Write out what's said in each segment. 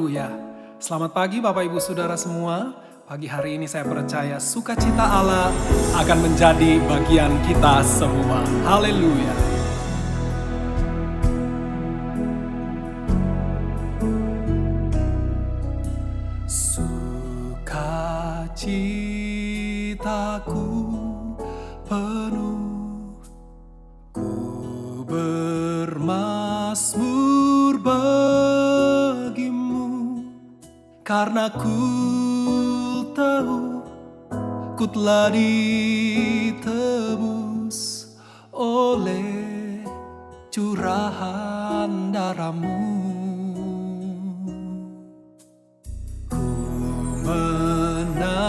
Haleluya. Selamat pagi Bapak Ibu Saudara semua. Pagi hari ini saya percaya sukacita Allah akan menjadi bagian kita semua. Haleluya. Sukacitaku penuh, ku bermazmur bagimu, karena ku tahu ku telah ditebus oleh curahan darahmu. Ku menari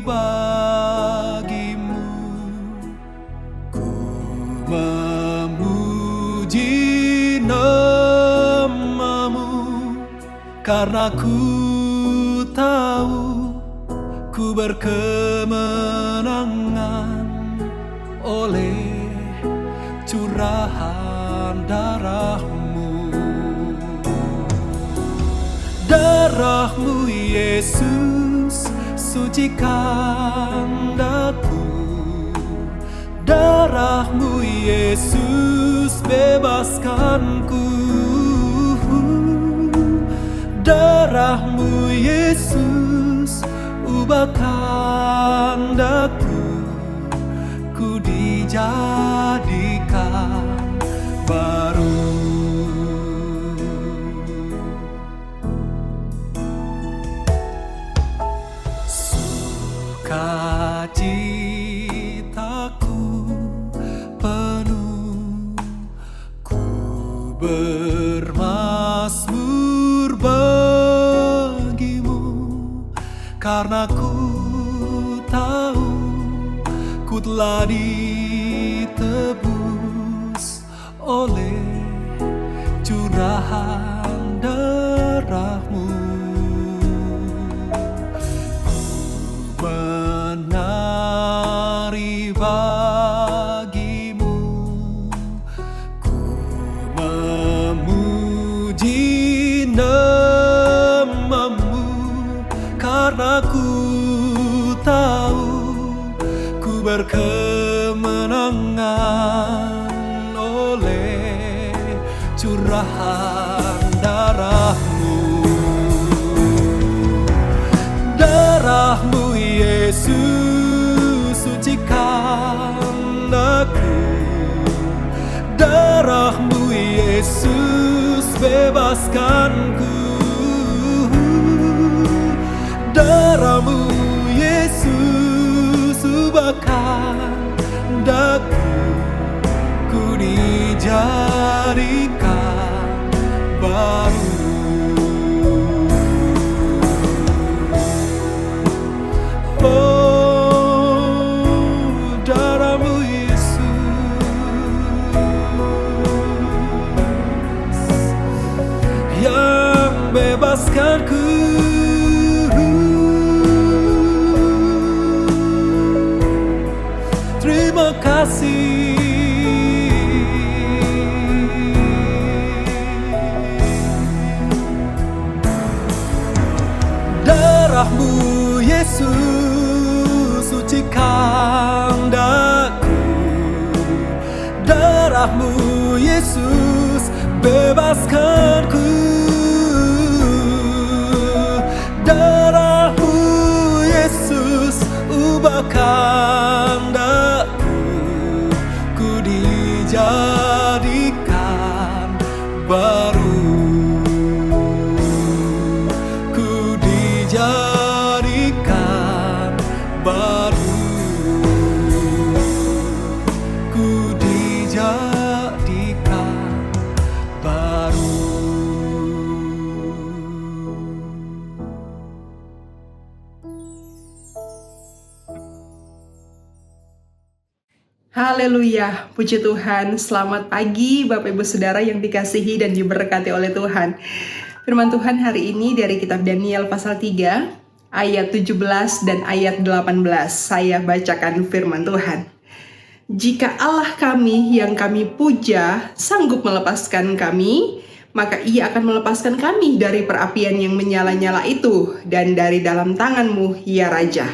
bagimu, ku memuji namamu, karena ku tahu ku berkemenangan oleh curahan darahmu. Darahmu Yesus sucikan daku, darahmu Yesus bebaskanku, darahmu Yesus ubahkan daku, ku dijadikan baru. Sukacitaku penuh, ku bermazmur bagimu, karena ku tahu ku telah ditebus oleh curahan darahmu. Menari bagimu, ku memuji namamu, karena ku tahu ku berkemenangan oleh curahan darahmu. Darahmu Yesus sucikan aku, darahmu Yesus bebaskanku, darahmu Yesus ubahkan daku, ku dijadikan baru. Oh, darahmu Yesus yang bebaskanku. Terima kasih. Darahmu Yesus sucikan daku, darahmu Yesus bebaskanku, darahmu Yesus ubahkan daku, ku dijadikan baru. Jadikan baru, ku dijadikan baru. Haleluya, puji Tuhan. Selamat pagi Bapak Ibu Saudara yang dikasihi dan diberkati oleh Tuhan. Firman Tuhan hari ini dari kitab Daniel pasal 3 ayat 17 dan ayat 18. Saya bacakan firman Tuhan. Jika Allah kami yang kami puja sanggup melepaskan kami, maka Ia akan melepaskan kami dari perapian yang menyala-nyala itu dan dari dalam tangan-Mu, ya Raja.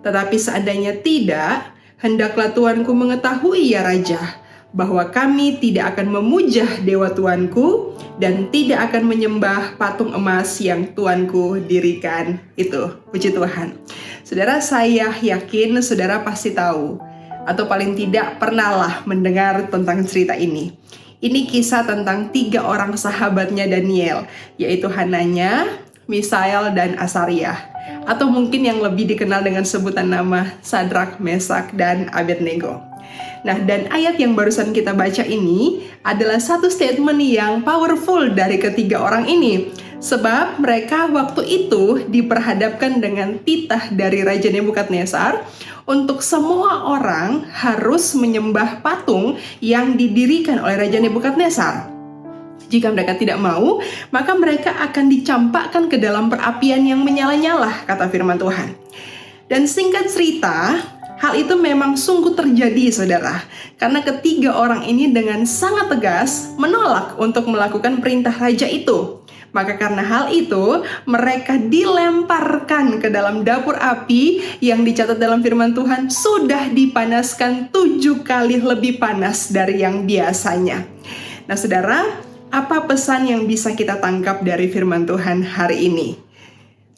Tetapi seandainya tidak, hendaklah Tuanku mengetahui, ya Raja, bahwa kami tidak akan memujah dewa Tuanku dan tidak akan menyembah patung emas yang Tuanku dirikan itu." Puji Tuhan. Saudara, saya yakin saudara pasti tahu, atau paling tidak pernahlah mendengar tentang cerita ini. Ini kisah tentang 3 orang sahabatnya Daniel, yaitu Hananya, Misael, dan Asaria. Atau mungkin yang lebih dikenal dengan sebutan nama Sadrak, Mesak, dan Abednego. Nah, dan ayat yang barusan kita baca ini adalah satu statement yang powerful dari ketiga orang ini. Sebab mereka waktu itu diperhadapkan dengan titah dari Raja Nebukadnezar untuk semua orang harus menyembah patung yang didirikan oleh Raja Nebukadnezar. Jika mereka tidak mau, maka mereka akan dicampakkan ke dalam perapian yang menyala-nyala, kata firman Tuhan. Dan singkat cerita, hal itu memang sungguh terjadi, saudara. Karena ketiga orang ini dengan sangat tegas menolak untuk melakukan perintah raja itu. Maka karena hal itu, mereka dilemparkan ke dalam dapur api yang dicatat dalam firman Tuhan sudah dipanaskan 7 kali lebih panas dari yang biasanya. Nah, saudara, apa pesan yang bisa kita tangkap dari firman Tuhan hari ini?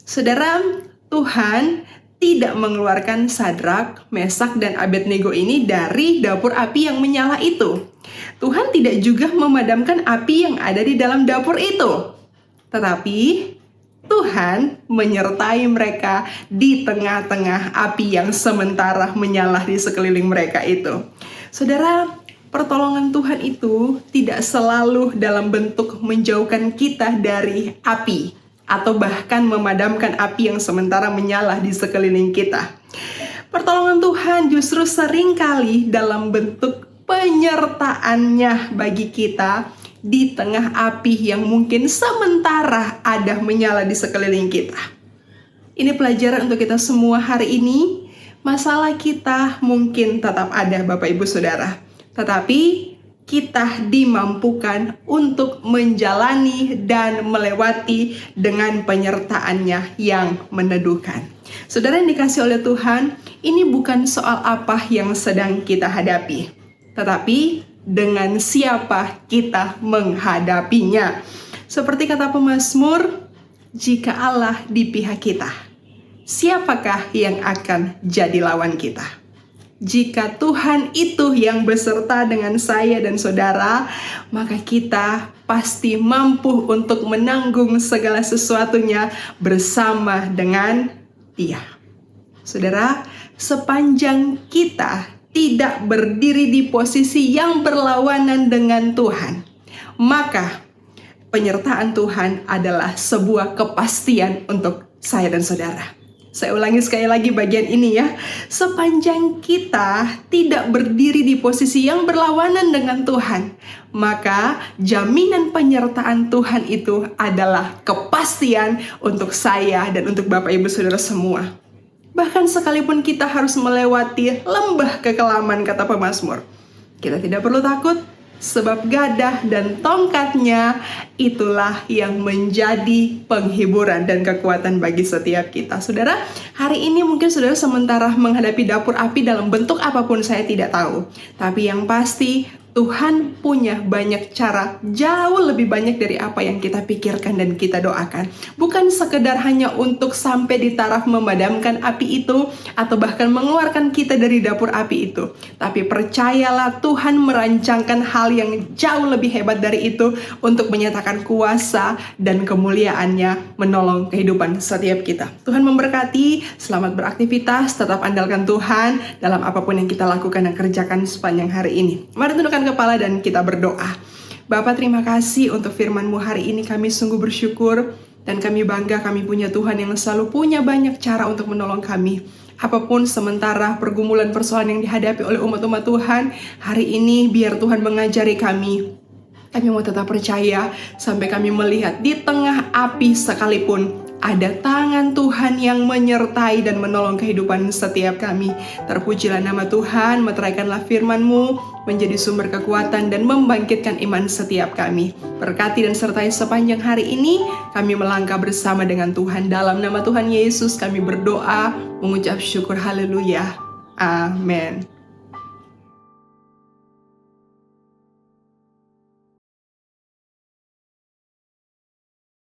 Saudara, Tuhan tidak mengeluarkan Sadrak, Mesak, dan Abednego ini dari dapur api yang menyala itu. Tuhan tidak juga memadamkan api yang ada di dalam dapur itu. Tetapi Tuhan menyertai mereka di tengah-tengah api yang sementara menyala di sekeliling mereka itu. Saudara, pertolongan Tuhan itu tidak selalu dalam bentuk menjauhkan kita dari api atau bahkan memadamkan api yang sementara menyala di sekeliling kita. Pertolongan Tuhan justru seringkali dalam bentuk penyertaannya bagi kita di tengah api yang mungkin sementara ada menyala di sekeliling kita. Ini pelajaran untuk kita semua hari ini. Masalah kita mungkin tetap ada, Bapak Ibu Saudara. Tetapi kita dimampukan untuk menjalani dan melewati dengan penyertaannya yang meneduhkan. Saudara yang dikasih oleh Tuhan, ini bukan soal apa yang sedang kita hadapi, tetapi dengan siapa kita menghadapinya. Seperti kata pemazmur, jika Allah di pihak kita, siapakah yang akan jadi lawan kita? Jika Tuhan itu yang beserta dengan saya dan saudara, maka kita pasti mampu untuk menanggung segala sesuatunya bersama dengan Dia. Saudara, sepanjang kita tidak berdiri di posisi yang berlawanan dengan Tuhan, maka penyertaan Tuhan adalah sebuah kepastian untuk saya dan saudara. Saya ulangi sekali lagi bagian ini ya. Sepanjang kita tidak berdiri di posisi yang berlawanan dengan Tuhan, maka jaminan penyertaan Tuhan itu adalah kepastian untuk saya dan untuk Bapak Ibu Saudara semua. Bahkan sekalipun kita harus melewati lembah kekelaman, kata pemazmur, kita tidak perlu takut, sebab gadah dan tongkatnya itulah yang menjadi penghiburan dan kekuatan bagi setiap kita. Saudara, hari ini mungkin saudara sementara menghadapi dapur api dalam bentuk apapun saya tidak tahu. Tapi yang pasti Tuhan punya banyak cara, jauh lebih banyak dari apa yang kita pikirkan dan kita doakan. Bukan sekedar hanya untuk sampai di taraf memadamkan api itu, atau bahkan mengeluarkan kita dari dapur api itu. Tapi percayalah, Tuhan merancangkan hal yang jauh lebih hebat dari itu untuk menyatakan kuasa dan kemuliaannya menolong kehidupan setiap kita. Tuhan memberkati, selamat beraktivitas, tetap andalkan Tuhan dalam apapun yang kita lakukan dan kerjakan sepanjang hari ini. Mari tundukkan kepala dan kita berdoa. Bapa, terima kasih untuk firman-Mu hari ini. Kami sungguh bersyukur dan kami bangga kami punya Tuhan yang selalu punya banyak cara untuk menolong kami. Apapun sementara pergumulan persoalan yang dihadapi oleh umat-umat Tuhan, hari ini biar Tuhan mengajari kami. Kami mau tetap percaya sampai kami melihat di tengah api sekalipun ada tangan Tuhan yang menyertai dan menolong kehidupan setiap kami. Terpujilah nama Tuhan, meteraikanlah firman-Mu, menjadi sumber kekuatan dan membangkitkan iman setiap kami. Berkati dan sertai sepanjang hari ini, kami melangkah bersama dengan Tuhan. Dalam nama Tuhan Yesus kami berdoa, mengucap syukur, haleluya. Amin.